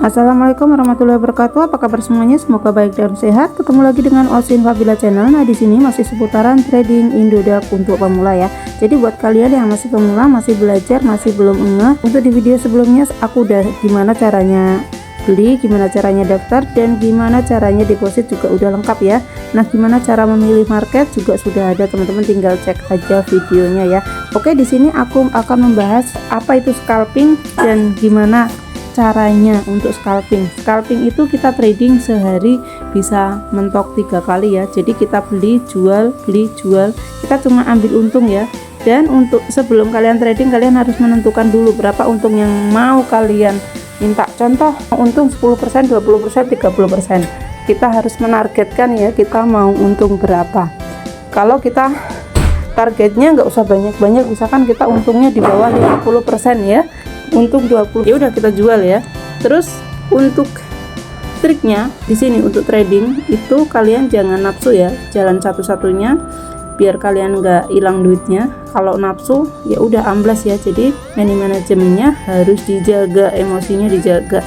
Assalamualaikum warahmatullahi wabarakatuh. Apa kabar semuanya? Semoga baik dan sehat. Ketemu lagi dengan Osin Fabila Channel. Nah, di sini masih seputaran trading Indodax untuk pemula ya. Jadi buat kalian yang masih pemula, masih belajar, masih belum ngeh, untuk di video sebelumnya aku udah gimana caranya beli, gimana caranya daftar, dan gimana caranya deposit juga udah lengkap ya. Nah, gimana cara memilih market juga sudah ada, teman-teman tinggal cek aja videonya ya. Oke, di sini aku akan membahas apa itu scalping dan gimana caranya untuk scalping. Scalping itu kita trading sehari bisa mentok 3 kali ya. Jadi kita beli jual, kita cuma ambil untung ya. Dan untuk sebelum kalian trading, kalian harus menentukan dulu berapa untung yang mau kalian minta. Contoh untung 10%, 20%, 30%. Kita harus menargetkan ya, kita mau untung berapa. Kalau kita targetnya nggak usah banyak-banyak, misalkan kita untungnya di bawah 50% ya, untung 20, ya udah kita jual ya. Terus untuk triknya di sini untuk trading itu kalian jangan nafsu ya, jalan satu-satunya biar kalian nggak hilang duitnya. Kalau nafsu ya udah amblas ya. Jadi money manajemennya harus dijaga, emosinya dijaga.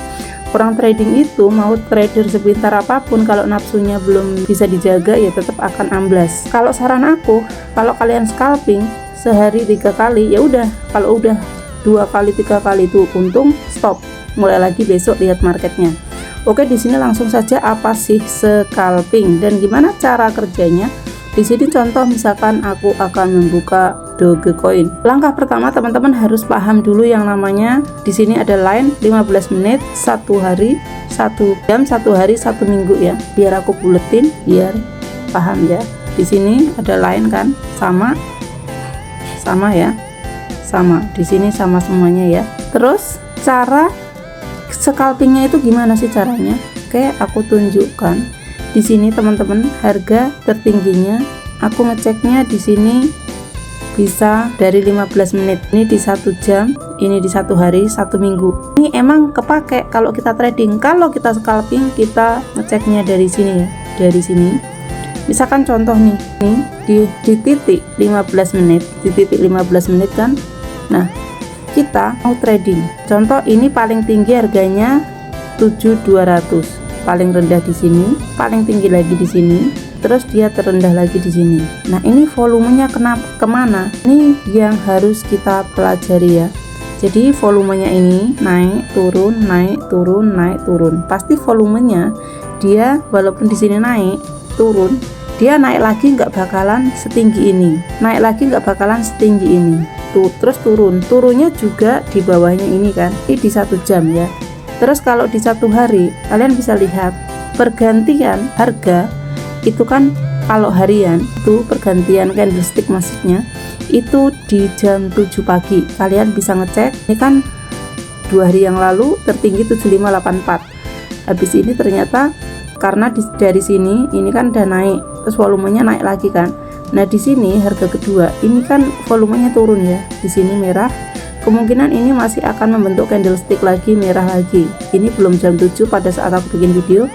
Orang trading itu mau trader sepintar apapun, kalau nafsunya belum bisa dijaga ya tetap akan amblas. Kalau saran aku, kalau kalian scalping sehari 3 kali ya udah, kalau udah 2 kali 3 kali itu untung, stop, mulai lagi besok lihat marketnya. Oke, di sini langsung saja apa sih scalping dan gimana cara kerjanya. Di sini contoh misalkan aku akan membuka Dogecoin. Langkah pertama teman-teman harus paham dulu yang namanya di sini ada line 15 menit, 1 hari, 1 jam, 1 hari, 1 minggu ya. Biar aku buletin biar paham ya. Di sini ada line kan, sama ya. Sama di sini sama semuanya ya. Terus cara scalpingnya itu gimana sih caranya? Oke, aku tunjukkan di sini teman-teman. Harga tertingginya aku ngeceknya di sini bisa dari 15 menit, ini di 1 jam, ini di 1 hari, 1 minggu. Ini emang kepake kalau kita trading. Kalau kita scalping kita ngeceknya dari sini ya, dari sini. Misalkan contoh nih, di titik 15 menit, di titik 15 menit kan. Nah, kita mau trading. Contoh ini paling tinggi harganya 7.200, paling rendah di sini, paling tinggi lagi di sini, terus dia terendah lagi di sini. Nah, ini volumenya kemana? Ini yang harus kita pelajari ya. Jadi volumenya ini naik, turun, naik, turun, naik, turun. Pasti volumenya dia walaupun di sini naik, turun, dia naik lagi nggak bakalan setinggi ini, naik lagi nggak bakalan setinggi ini. Terus turunnya juga di bawahnya ini kan, ini di 1 jam ya. Terus kalau di 1 hari kalian bisa lihat pergantian harga itu kan, kalau harian itu pergantian candlestick maksudnya itu di jam 7 pagi. Kalian bisa ngecek, ini kan 2 hari yang lalu tertinggi 7584. Habis ini ternyata karena dari sini ini kan udah naik, terus volumenya naik lagi kan. Nah, di sini harga kedua ini kan volumenya turun ya, di sini merah, kemungkinan ini masih akan membentuk candlestick lagi, merah lagi. Ini belum jam 7 pada saat aku bikin video,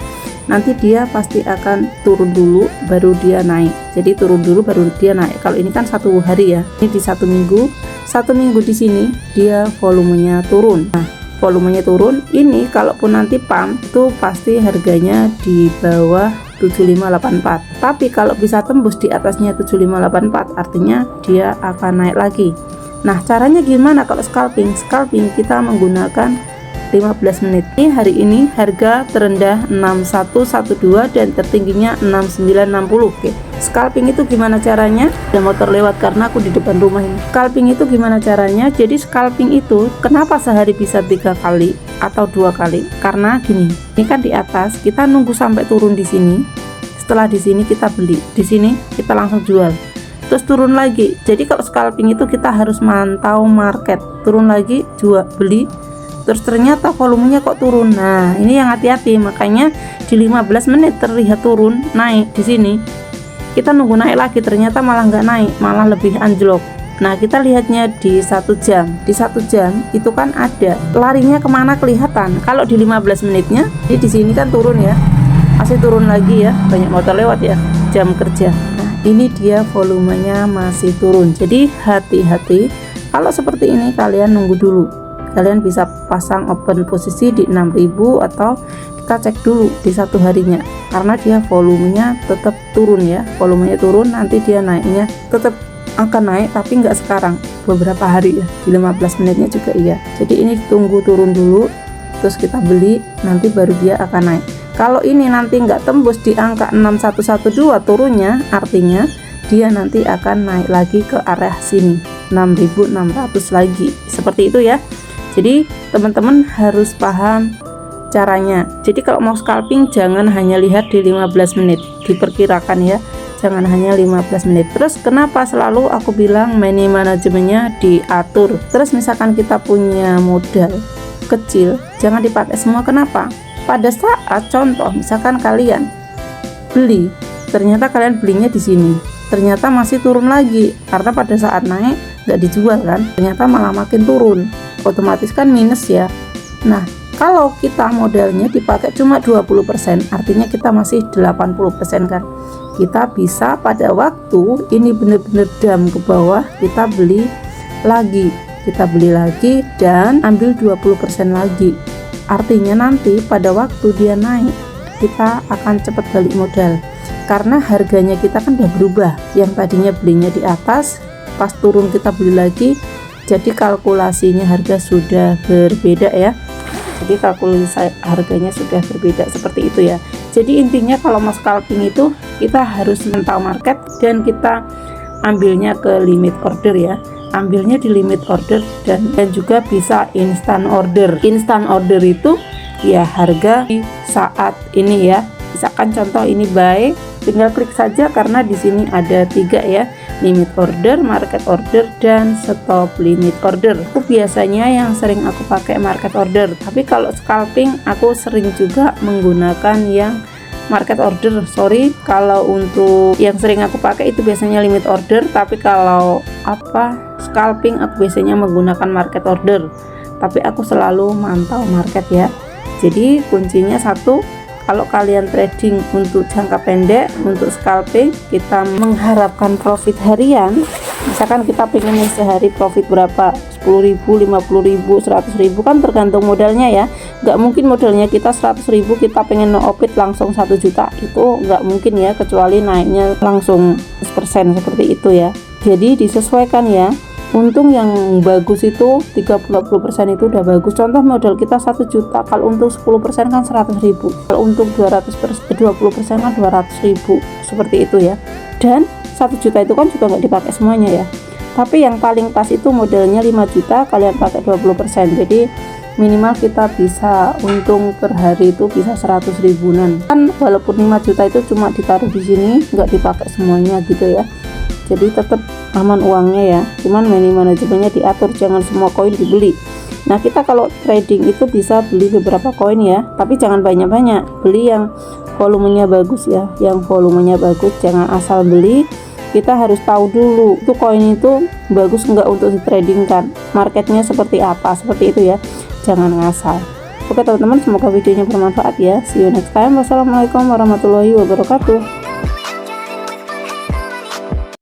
nanti dia pasti akan turun dulu baru dia naik. Jadi turun dulu baru dia naik. Kalau ini kan 1 hari ya, ini di 1 minggu, 1 minggu di sini dia volumenya turun. Nah, volumenya turun ini kalaupun nanti pump itu pasti harganya di bawah 7584. Tapi kalau bisa tembus di atasnya 7584 artinya dia akan naik lagi. Nah, caranya gimana kalau scalping? Scalping kita menggunakan 15 menit. Ini hari ini harga terendah 6112 dan tertingginya 6960. Oke. Scalping itu gimana caranya? Ada motor lewat karena aku di depan rumah ini. Scalping itu gimana caranya? Jadi scalping itu kenapa sehari bisa 3 kali atau 2 kali? Karena gini, ini kan di atas, kita nunggu sampai turun di sini. Setelah di sini kita beli, di sini kita langsung jual. Terus turun lagi. Jadi kalau scalping itu kita harus mantau market. Turun lagi, jual, beli. Terus ternyata volumenya kok turun. Nah, ini yang hati-hati. Makanya di 15 menit terlihat turun, naik di sini. Kita nunggu naik lagi, ternyata malah nggak naik, malah lebih anjlok. Nah, kita lihatnya di 1 jam. Di 1 jam itu kan ada larinya kemana kelihatan. Kalau di 15 menitnya, di sini kan turun ya, masih turun lagi ya. Banyak motor lewat ya, jam kerja. Nah, ini dia volumenya masih turun. Jadi hati-hati. Kalau seperti ini kalian nunggu dulu. kalian bisa pasang open posisi di 6000 atau kita cek dulu di satu harinya, karena dia volumenya tetap turun ya, volumenya turun, nanti dia naiknya tetap akan naik tapi nggak sekarang, beberapa hari ya, di 15 menitnya juga iya. Jadi ini tunggu turun dulu terus kita beli, nanti baru dia akan naik. Kalau ini nanti nggak tembus di angka 6112 turunnya, artinya dia nanti akan naik lagi ke area sini 6600 lagi, seperti itu ya. Jadi teman-teman harus paham caranya. Jadi kalau mau scalping jangan hanya lihat di 15 menit, diperkirakan ya, jangan hanya 15 menit. Terus kenapa selalu aku bilang money manajemennya diatur. Terus misalkan kita punya modal kecil, jangan dipakai semua. Kenapa? Pada saat contoh misalkan kalian beli, ternyata kalian belinya di sini, ternyata masih turun lagi, karena pada saat naik nggak dijual kan, ternyata malah makin turun, otomatis kan minus ya. Nah, kalau kita modalnya dipakai cuma 20%, artinya kita masih 80% kan. Kita bisa pada waktu ini benar-benar dam ke bawah, kita beli lagi dan ambil 20% lagi. Artinya nanti pada waktu dia naik, kita akan cepat balik modal, karena harganya kita kan udah berubah. Yang tadinya belinya di atas, pas turun kita beli lagi, jadi kalkulasinya harga sudah berbeda ya. Jadi kalkulasi harganya sudah berbeda, seperti itu ya. Jadi intinya kalau mau scalping itu kita harus mentau market dan kita ambilnya ke limit order ya, ambilnya di limit order, dan juga bisa instant order. Instant order itu ya harga di saat ini ya. Misalkan contoh ini buy, tinggal klik saja karena di sini ada 3 ya, limit order, market order, dan stop limit order. Aku biasanya yang sering aku pakai market order, tapi kalau scalping aku sering juga menggunakan yang market order. Sorry, kalau untuk yang sering aku pakai itu biasanya limit order, tapi kalau scalping aku biasanya menggunakan market order, tapi aku selalu mantau market ya. Jadi kuncinya satu, kalau kalian trading untuk jangka pendek, untuk scalping kita mengharapkan profit harian, misalkan kita pengen sehari profit berapa, 10.000, 50.000, 100.000, kan tergantung modalnya ya. Nggak mungkin modalnya kita 100.000 kita pengen no-opit langsung 1 juta, itu nggak mungkin ya, kecuali naiknya langsung 100% seperti itu ya. Jadi disesuaikan ya. Untung yang bagus itu 30% itu udah bagus. Contoh modal kita 1 juta, kalau untung 10% kan 100.000, kalau untung 20% kan 200.000, seperti itu ya. Dan 1 juta itu kan juga nggak dipakai semuanya ya, tapi yang paling pas itu modalnya 5 juta, kalian pakai 20%, jadi minimal kita bisa untung per hari itu bisa 100 ribuan kan, walaupun 5 juta itu cuma ditaruh di sini nggak dipakai semuanya gitu ya. Jadi tetap aman uangnya ya, cuman money manajemennya diatur, jangan semua koin dibeli. Nah, kita kalau trading itu bisa beli beberapa koin ya, tapi jangan banyak-banyak, beli yang volumenya bagus ya, yang volumenya bagus, jangan asal beli. Kita harus tahu dulu itu koin itu bagus enggak untuk di trading kan, marketnya seperti apa, seperti itu ya, jangan ngasal. Oke teman-teman, semoga videonya bermanfaat ya. See you next time. Wassalamualaikum warahmatullahi wabarakatuh.